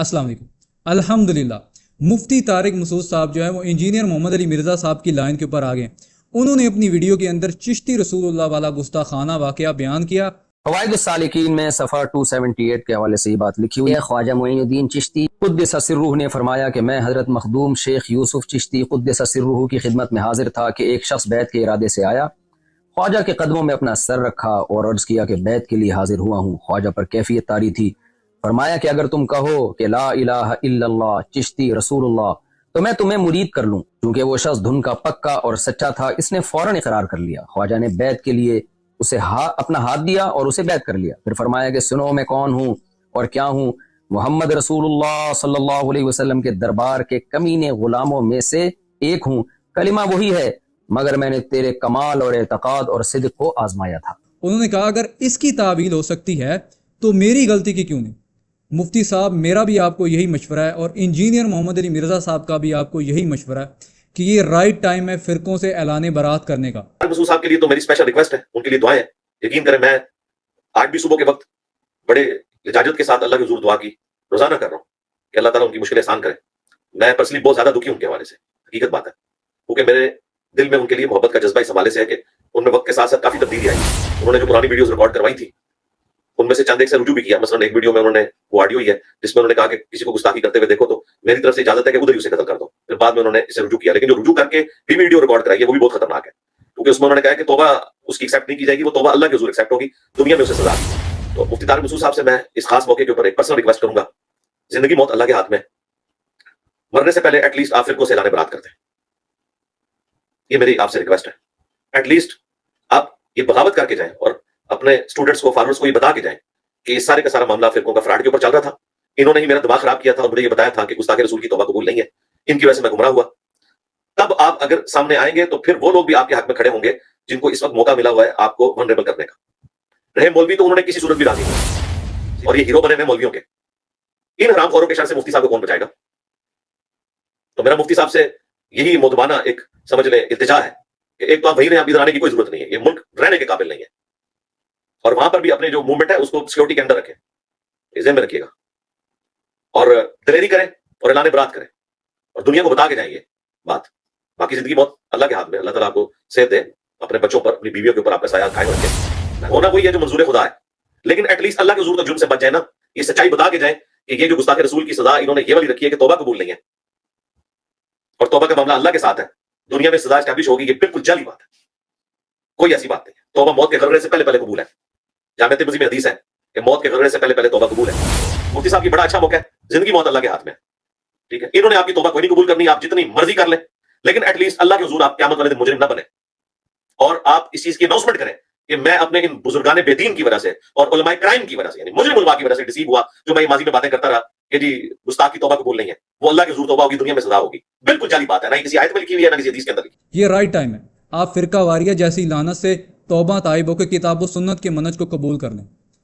अस्सलाम वालेकुम। अल्हम्दुलिल्लाह मुफ्ती तारिक मसूद साहब जो है वो इंजीनियर मोहम्मद अली मिर्ज़ा साहब की लाइन के ऊपर आ गए। उन्होंने अपनी वीडियो के अंदर चिश्ती रसूलुल्लाह वाला गुस्ताखाना वाक़या बयान किया। फ़वाइद सालिकीन में सफ़ा 278 के हवाले से ये बात लिखी हुई है। ख्वाजा मोइनुद्दीन चिश्ती क़ुद्दस सिर्रुहु ने फरमाया कि मैं हज़रत मखदूम शेख यूसुफ चिश्ती क़ुद्दस सिर्रुहु की खिदमत में हाजिर था कि एक शख्स बैत के इरादे से आया। ख्वाजा के कदमों में अपना सर रखा और अर्ज़ किया कि बैत के लिए हाजिर हुआ हूँ। ख्वाजा पर कैफियत तारी थी। फरमाया कि अगर तुम कहो कि ला इलाहा इल्लल्लाह चिश्ती रसूलुल्लाह तो मैं तुम्हें मुरीद कर लूँ। चूँकि वो शख्स धुन का पक्का और सच्चा था, इसने फौरन इकरार कर लिया। ख्वाजा ने बैत के लिए उसे अपना हाथ दिया और उसे बैत कर लिया। फिर फरमाया कि सुनो मैं कौन हूँ और क्या हूँ। मोहम्मद रसूलुल्लाह सल्लल्लाहु अलैहि वसल्लम के दरबार के कमीने गुलामों में से एक हूँ। कलिमा वही है मगर मैंने तेरे कमाल और एतकाद और सिद्क को आजमाया था। उन्होंने कहा अगर इसकी तावील हो सकती है तो मेरी गलती की क्यों नहीं। मुफ्ती साहब मेरा भी आपको यही मशवरा है और इंजीनियर मोहम्मद अली मिर्ज़ा साहब का भी आपको यही मशवरा है कि ये राइट टाइम है फिरकों से ऐलान बरात करने का। मसूद साहब के लिए तो मेरी स्पेशल रिक्वेस्ट है, उनके लिए दुआएं हैं। यकीन करें मैं आज भी सुबह के वक्त बड़े इजाजत के साथ अल्लाह के हुजूर दुआ की रोजाना कर रहा हूँ कि अल्लाह ताला उनकी मुश्किलें आसान करे। मैं पर्सनली बहुत ज्यादा दुखी हूं उनके हवाले से, हकीकत बात है, क्योंकि मेरे दिल में उनके लिए मोहब्बत का जज्बा इस हवाले से है कि उनमें वक्त के साथ साथ काफी तब्दीली आई। उन्होंने जो पुरानी वीडियोस रिकॉर्ड करवाई थी उनमें से चंद एक से रुजू भी किया। मसलन एक वीडियो में उन्होंने वो ऑडियो ही है जिसमें उन्होंने कहा कि किसी को गुस्ताखी करते हुए देखो तो मेरी तरफ से इजाजत है कि उधर ही उसे कत्ल कर दो। फिर बाद में उन्होंने इसे रुजू किया, लेकिन जो रुजू करके भी वीडियो रिकॉर्ड कराई है वो भी बहुत खतरनाक है, क्योंकि उसमें उन्होंने कहा कि तौबा उसकी एक्सेप्ट नहीं की जाएगी, वो तौबा अल्लाह के हुजूर एक्सेप्ट होगी, दुनिया में उसे सजा दी। तो मुफ्ती तारिक मसूद साहब से मैं इस खास मौके के ऊपर एक पर्सनल रिक्वेस्ट करूंगा, जिंदगी मौत अल्लाह के हाथ में, मरने से पहले एटलीस्ट आप फिरकों से ऐलान बरात करते हैं। ये मेरी आपसे रिक्वेस्ट है। एटलीस्ट आप ये बगावत करके जाएं और अपने स्टूडेंट्स को, फॉलोअर्स को ये बता के जाएं कि इस सारे का सारा मामला फिरकों का फ्रॉड के ऊपर चल रहा था। इन्होंने ही मेरा दिमाग खराब किया था और मुझे ये बताया था कि गुस्ताखे रसूल की तौबा कबूल नहीं है, इनकी वजह से मैं गुमराह हुआ। तब आप अगर सामने आएंगे तो फिर वो लोग भी आपके हक में खड़े होंगे जिनको इस वक्त मौका मिला हुआ है आपको वनरेबल करने का। रहे मौलवी तो उन्होंने किसी सूरत भी राजी नहीं, और ये हीरो बने हुए मौलवियों के, इन हरामखोरों के शर से मुफ्ती साहब को कौन बचाएगा। तो मेरा मुफ्ती साहब से यही मोदबाना एक समझ लें इल्तिजा है कि एक तो आप वहीं रहे, आप इधर आने की कोई जरूरत नहीं है, ये मुल्क रहने के काबिल नहीं है, और वहां पर भी अपने जो मूवमेंट है उसको सिक्योरिटी के अंदर रखें, इज़्ज़त में रखिएगा, और दिलेरी करें और ऐलान बरात करें और दुनिया को बता के जाएंगे बात। बाकी जिंदगी बहुत अल्लाह के हाथ में, अल्लाह ताला आपको सेहत दे, अपने बच्चों पर, अपनी बीवियों के ऊपर आपका साया कायम रखे। होना वही है जो मंजूर खुदा है, लेकिन एटलीस्ट अल्लाह के हुजूर तक जुर्म से बच जाए ना, ये सच्चाई बता के जाए कि ये जो गुस्ताखे रसूल की सजा इन्होंने ये वाली रखी है कि तौबा कबूल नहीं है, और तौबा का मामला अल्लाह के साथ है, दुनिया में सजा एस्टैब्लिश होगी, ये बिल्कुल जाली बात है, कोई ऐसी बात नहीं है। तौबा मौत के गर्रे से पहले पहले कबूल है। जामिया तिर्मिज़ी में हदीस है कि मौत के गर्रे से पहले पहले तौबा कबूल है। मुफ्ती साहब की बड़ा अच्छा मौका है, जिंदगी मौत अल्लाह के हाथ में, ठीक है। इन्होंने आपकी तौबा कोई नहीं कबूल करनी, आप जितनी मर्जी कर लें, लेकिन एटलीस्ट अल्लाह के हुजूर आप क़यामत वाले दिन मुजरिम ना बने, और आप इस चीज की अनाउंसमेंट करें कि मैं अपने इन बुजुर्गाने बेदीन की वजह से और उलमाए क्राइम की वजह से, यानी मुजरिम उलमा की वजह से डिसीव हुआ, जो मैं माजी में बातें करता रहा कि जी गुस्ताख की तौबा कबूल नहीं है, वो अल्लाह के हुजूर तौबा होगी, दुनिया में सजा होगी, बिल्कुल जाली बात है, ना किसी आयत में लिखी हुई है ना किसी हदीस के अंदर लिखी। ये राइट टाइम है, आप फिरका वारिया जैसी लानत से तौबा ताइब होकर किताब व सुन्नत के मनहज को कबूल कर लें।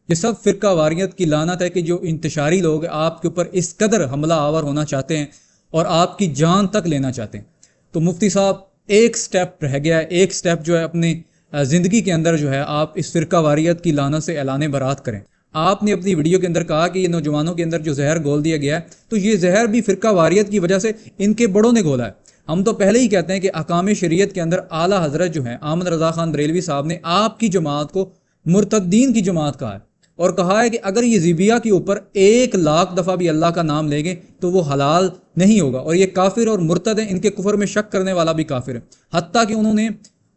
ये सब फिरका वारियत की लानत है कि जो इंतशारी लोग आपके ऊपर इस कदर हमला आवर होना चाहते हैं और आपकी जान तक लेना चाहते हैं। तो मुफ्ती साहब एक स्टेप रह गया है, एक स्टेप जो है अपनी ज़िंदगी के अंदर जो है आप इस फिरका वारियत की लानत से ऐलान बरात करें। आपने अपनी वीडियो के अंदर कहा कि ये नौजवानों के अंदर जो जहर घोल दिया गया है, तो ये जहर भी फिरका वारियत की वजह से इनके बड़ों ने घोला है। हम तो पहले ही कहते हैं कि अकाम शरीयत के अंदर आला हजरत जो है अहमद रज़ा खान बरेलवी साहब ने आपकी जमात को मुर्तद्दीन की जमात कहा है, और कहा है कि अगर ये ज़िबिया के ऊपर 1,00,000 दफ़ा भी अल्लाह का नाम लेंगे तो वो हलाल नहीं होगा, और ये काफिर और मुर्तद है, इनके कुफर में शक करने वाला भी काफिर है। हत्ता कि उन्होंने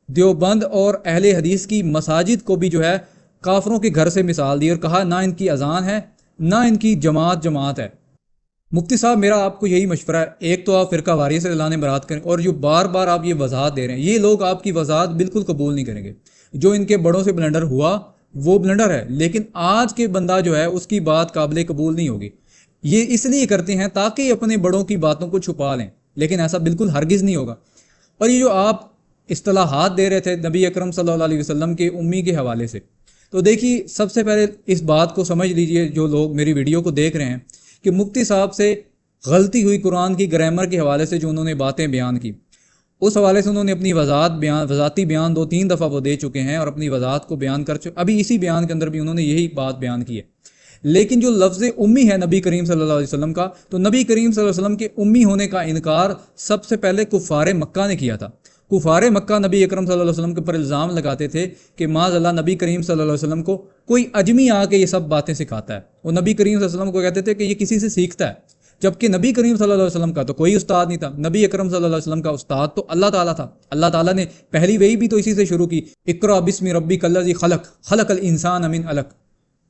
देवबंद और अहले हदीस की मसाजिद को भी जो है काफरों के घर से मिसाल दी और कहा ना इनकी अजान है ना इनकी जमात है। मुफ्ती साहब मेरा आपको यही मशवरा है, एक तो आप फिरका वारियत से ऐलान बरात करें, और जो बार बार आप ये वजाहत दे रहे हैं, ये लोग आपकी वजाहत बिल्कुल कबूल नहीं करेंगे। जो इनके बड़ों से ब्लंडर हुआ वो ब्लंडर है, लेकिन आज के बंदा जो है उसकी बात काबिल कबूल नहीं होगी। ये इसलिए करते हैं ताकि अपने बड़ों की बातों को छुपा लें, लेकिन ऐसा बिल्कुल हरगिज़ नहीं होगा। और ये जो आप इस्तिलाहात दे रहे थे नबी अकरम सल्लल्लाहु अलैहि वसल्लम के उम्मी के हवाले से, तो देखिए सबसे पहले इस बात को समझ लीजिए जो लोग मेरी वीडियो को देख रहे हैं कि मुफ्ती साहब से गलती हुई कुरान की ग्रामर के हवाले से जो उन्होंने बातें बयान की, उस हवाले से उन्होंने अपनी वजाती बयान 2-3 दफ़ा वो दे चुके हैं और अपनी वजात को बयान कर चुके। अभी इसी बयान के अंदर भी उन्होंने यही बात बयान की है لیکن جو لفظ امی ہے نبی کریم صلی اللہ علیہ وسلم کا، تو نبی کریم صلی اللہ علیہ وسلم کے امی ہونے کا انکار سب سے پہلے کفار مکہ نے کیا تھا۔ کفار مکہ نبی اکرم صلی اللہ علیہ وسلم کے پر الزام لگاتے تھے کہ معاذ اللہ نبی کریم صلی اللہ علیہ وسلم کو کوئی اجمی آ کے یہ سب باتیں سکھاتا ہے۔ وہ نبی کریم صلی اللہ علیہ وسلم کو کہتے تھے کہ یہ کسی سے سیکھتا ہے، جبکہ نبی کریم صلی اللہ علیہ وسلم کا تو کوئی استاد نہیں تھا۔ نبی اکرم صلی اللہ علیہ وسلم کا استاد تو اللہ تعالیٰ تھا۔ اللہ تعالیٰ نے پہلی وحی بھی تو اسی سے شروع کی، اقرأ بسم ربک الذی خلق خلق الانسان من علق۔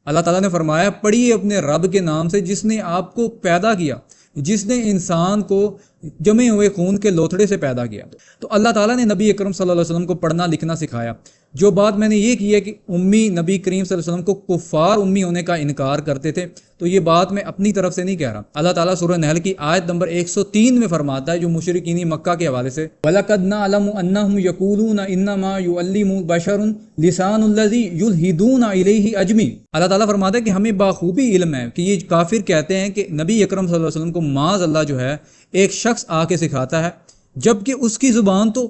اللہ تعالیٰ نے فرمایا پڑھیے اپنے رب کے نام سے جس نے آپ کو پیدا کیا، جس نے انسان کو جمے ہوئے خون کے لوتھڑے سے پیدا کیا۔ تو اللہ تعالیٰ نے نبی اکرم صلی اللہ علیہ وسلم کو پڑھنا لکھنا سکھایا۔ جو بات میں نے یہ کی ہے کہ امی نبی کریم صلی اللہ علیہ وسلم کو کفار امی ہونے کا انکار کرتے تھے، تو یہ بات میں اپنی طرف سے نہیں کہہ رہا۔ اللہ تعالیٰ سورہ نحل کی آیت نمبر 103 میں فرماتا ہے، جو مشرکین مکہ کے حوالے سے، وَلَقَدْ نَعْلَمُ أَنَّهُمْ يَقُولُونَ إِنَّمَا يُعَلِّمُ بَشَرٌ لِسَانُ الَّذِي يُلْحِدُونَ إِلَيْهِ أَجْمِي۔ اللہ تعالیٰ فرماتا ہے کہ ہمیں باخوبی علم ہے کہ یہ کافر کہتے ہیں کہ نبی اکرم صلی اللہ علیہ وسلم کو معاذ اللہ جو ہے ایک شخص آ کے سکھاتا ہے، جبکہ اس کی زبان تو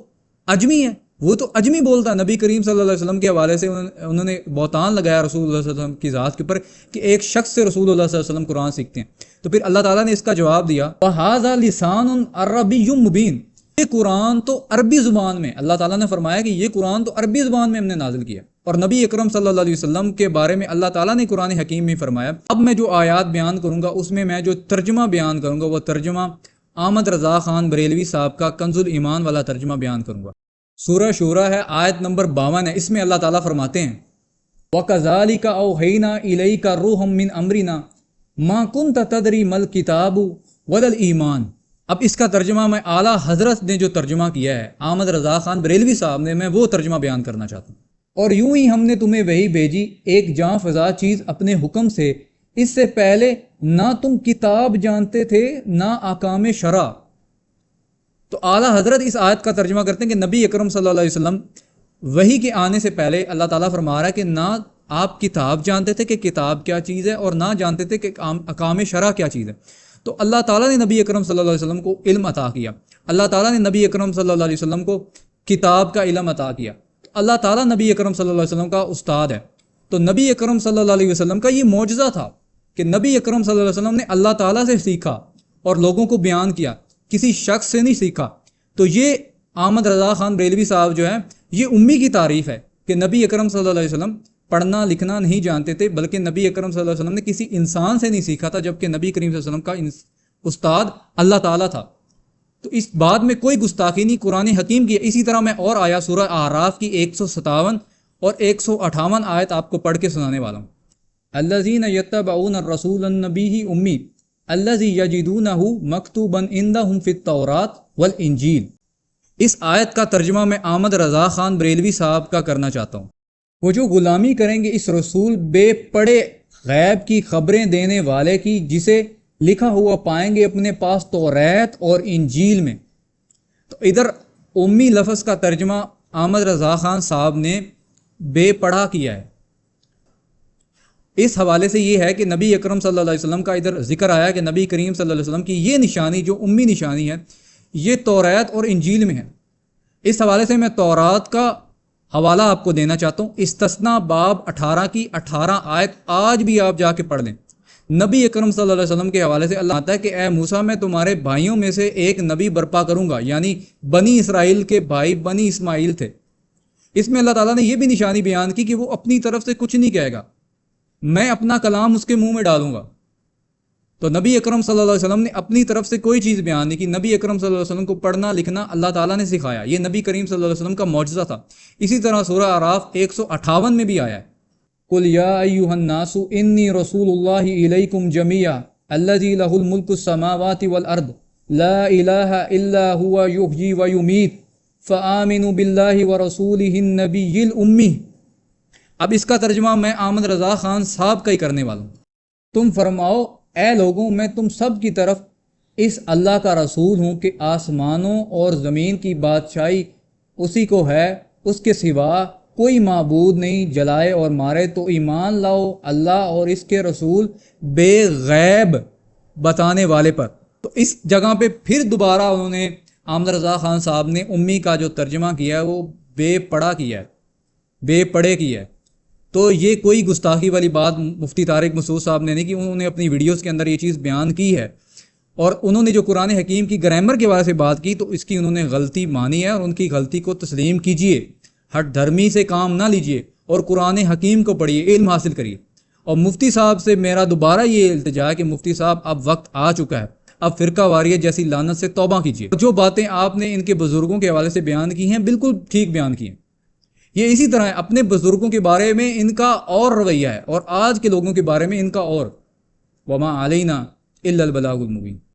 اجمی ہے، وہ تو اجمی بولتا ہے۔ نبی کریم صلی اللہ علیہ وسلم کے حوالے سے انہوں نے بہتان لگایا رسول اللہ صلی اللہ علیہ وسلم کی ذات کے اوپر کہ ایک شخص سے رسول اللہ صلی اللہ علیہ وسلم قرآن سیکھتے ہیں۔ تو پھر اللہ تعالیٰ نے اس کا جواب دیا، وَهَذَا لِسَانٌ عَرَبِيٌّ مُبِينٌ، یہ قرآن تو عربی زبان میں، اللہ تعالیٰ نے فرمایا کہ یہ قرآن تو عربی زبان میں ہم نے نازل کیا۔ اور نبی اکرم صلی اللہ علیہ وسلم کے بارے میں اللہ تعالیٰ نے قرآن حکیم میں فرمایا، اب میں جو آیات بیان کروں گا اس میں جو ترجمہ بیان کروں گا وہ ترجمہ احمد رضا خان بریلوی صاحب کا کنز الایمان والا ترجمہ بیان کروں گا۔ سورہ شورہ ہے، آیت نمبر 52 ہے۔ اس میں اللہ تعالیٰ فرماتے ہیں، وَكَذَلِكَ أَوْحَيْنَا إِلَيْكَ رُوحًا مِّنْ أَمْرِنَا مَا كُنْتَ تَدْرِي مَا الْكِتَابُ وَلَا الْإِيمَانُ۔ اب اس کا ترجمہ میں اعلیٰ حضرت نے جو ترجمہ کیا ہے احمد رضا خان بریلوی صاحب نے، میں وہ ترجمہ بیان کرنا چاہتا ہوں۔ اور یوں ہی ہم نے تمہیں وحی بھیجی ایک جاں فضا چیز اپنے حکم سے، اس سے پہلے نہ تم کتاب جانتے تھے نہ احکام شرع۔ تو اعلیٰ حضرت اس آیت کا ترجمہ کرتے ہیں کہ نبی اکرم صلی اللہ علیہ وسلم وحی کے آنے سے پہلے اللہ تعالیٰ فرما رہا ہے کہ نہ آپ کتاب جانتے تھے کہ کتاب کیا چیز ہے، اور نہ جانتے تھے کہ احکام شرع کیا چیز ہے۔ تو اللہ تعالیٰ نے نبی اکرم صلی اللہ علیہ وسلم کو علم عطا کیا، اللہ تعالیٰ نے نبی اکرم صلی اللہ علیہ وسلم کو کتاب کا علم عطا کیا۔ اللہ تعالیٰ نبی اکرم صلی اللہ علیہ وسلم کا استاد ہے۔ تو نبی اکرم صلی اللہ علیہ وسلم کا یہ معجزہ تھا کہ نبی اکرم صلی اللہ علیہ وسلم نے اللہ تعالیٰ سے سیکھا اور لوگوں کو بیان کیا، کسی شخص سے نہیں سیکھا۔ تو یہ احمد رضا خان بریلوی صاحب جو ہے یہ امی کی تعریف ہے کہ نبی اکرم صلی اللہ علیہ وسلم پڑھنا لکھنا نہیں جانتے تھے، بلکہ نبی اکرم صلی اللہ علیہ وسلم نے کسی انسان سے نہیں سیکھا تھا، جبکہ نبی کریم صلی اللہ علیہ وسلم کا استاد اللہ تعالیٰ تھا۔ تو اس بات میں کوئی گستاخی نہیں قرآن حکیم کی ہے۔ اسی طرح میں اور آیا سورہ اعراف کی 157 اور 158 آیت آپ کو پڑھ کے سنانے والا ہوں۔ الذین یتبعون الرسول النبی امی الذی یجدونہ مکتوبا عندہم فی التوراۃ والانجیل۔ اس آیت کا ترجمہ میں احمد رضا خان بریلوی صاحب کا کرنا چاہتا ہوں۔ وہ جو غلامی کریں گے اس رسول بے پڑے غیب کی خبریں دینے والے کی، جسے لکھا ہوا پائیں گے اپنے پاس توریت اور انجیل میں۔ تو ادھر امی لفظ کا ترجمہ احمد رضا خان صاحب نے بے پڑھا کیا ہے۔ اس حوالے سے یہ ہے کہ نبی اکرم صلی اللہ علیہ وسلم کا ادھر ذکر آیا کہ نبی کریم صلی اللہ علیہ وسلم کی یہ نشانی جو امی نشانی ہے یہ توریت اور انجیل میں ہے۔ اس حوالے سے میں تورات کا حوالہ آپ کو دینا چاہتا ہوں۔ استثناء باب 18 کی 18 آیت آج بھی آپ جا کے پڑھ لیں۔ نبی اکرم صلی اللہ علیہ وسلم کے حوالے سے اللہ آتا ہے کہ اے موسیٰ میں تمہارے بھائیوں میں سے ایک نبی برپا کروں گا، یعنی بنی اسرائیل کے بھائی بنی اسماعیل تھے۔ اس میں اللہ تعالیٰ نے یہ بھی نشانی بیان کی کہ وہ اپنی طرف سے کچھ نہیں کہے گا، میں اپنا کلام اس کے منہ میں ڈالوں گا۔ تو نبی اکرم صلی اللہ علیہ وسلم نے اپنی طرف سے کوئی چیز بیان نہیں کی۔ نبی اکرم صلی اللہ علیہ وسلم کو پڑھنا لکھنا اللہ تعالیٰ نے سکھایا، یہ نبی کریم صلی اللہ علیہ وسلم کا معجزہ تھا۔ اسی طرح سورہ اعراف 158 میں بھی آیا ہے، قُلْ يَا أَيُّهَا النَّاسُ إِنِّي رَسُولُ اللَّهِ إِلَيْكُمْ جَمِيعًا الَّذِي لَهُ الْمُلْكُ السَّمَاوَاتِ وَالْأَرْضِ لَا إِلَٰهَ إِلَّا هُوَ يُحْيِي وَيُمِيتُ فَآمِنُوا بِاللَّهِ وَرَسُولِهِ النَّبِيِّ الْأُمِّيِّ۔ اب اس کا ترجمہ میں احمد رضا خان صاحب کا ہی کرنے والا ہوں۔ تم فرماؤ اے لوگوں میں تم سب کی طرف اس اللہ کا رسول ہوں کہ آسمانوں اور زمین کی بادشاہی اسی کو ہے، اس کے سوا کوئی معبود نہیں، جلائے اور مارے تو ایمان لاؤ اللہ اور اس کے رسول بے غیب بتانے والے پر۔ تو اس جگہ پہ پھر دوبارہ انہوں نے احمد رضا خان صاحب نے امی کا جو ترجمہ کیا ہے وہ بے پڑھا کیا ہے، بے پڑھے کیا ہے۔ تو یہ کوئی گستاخی والی بات مفتی طارق مسعود صاحب نے نہیں کی، انہوں نے اپنی ویڈیوز کے اندر یہ چیز بیان کی ہے، اور انہوں نے جو قرآن حکیم کی گرامر کے حوالے سے بات کی تو اس کی انہوں نے غلطی مانی ہے، اور ان کی غلطی کو تسلیم کیجئے، ہٹ دھرمی سے کام نہ لیجئے اور قرآن حکیم کو پڑھیے، علم حاصل کریے۔ اور مفتی صاحب سے میرا دوبارہ یہ التجا ہے کہ مفتی صاحب اب وقت آ چکا ہے، اب فرقہ واریت جیسی لعنت سے توبہ کیجیے۔ جو باتیں آپ نے ان کے بزرگوں کے حوالے سے بیان کی ہیں بالکل ٹھیک بیان کی ہیں، یہ اسی طرح ہے، اپنے بزرگوں کے بارے میں ان کا اور رویہ ہے اور آج کے لوگوں کے بارے میں ان کا اور۔ وما علینا الا البلاغ المبین۔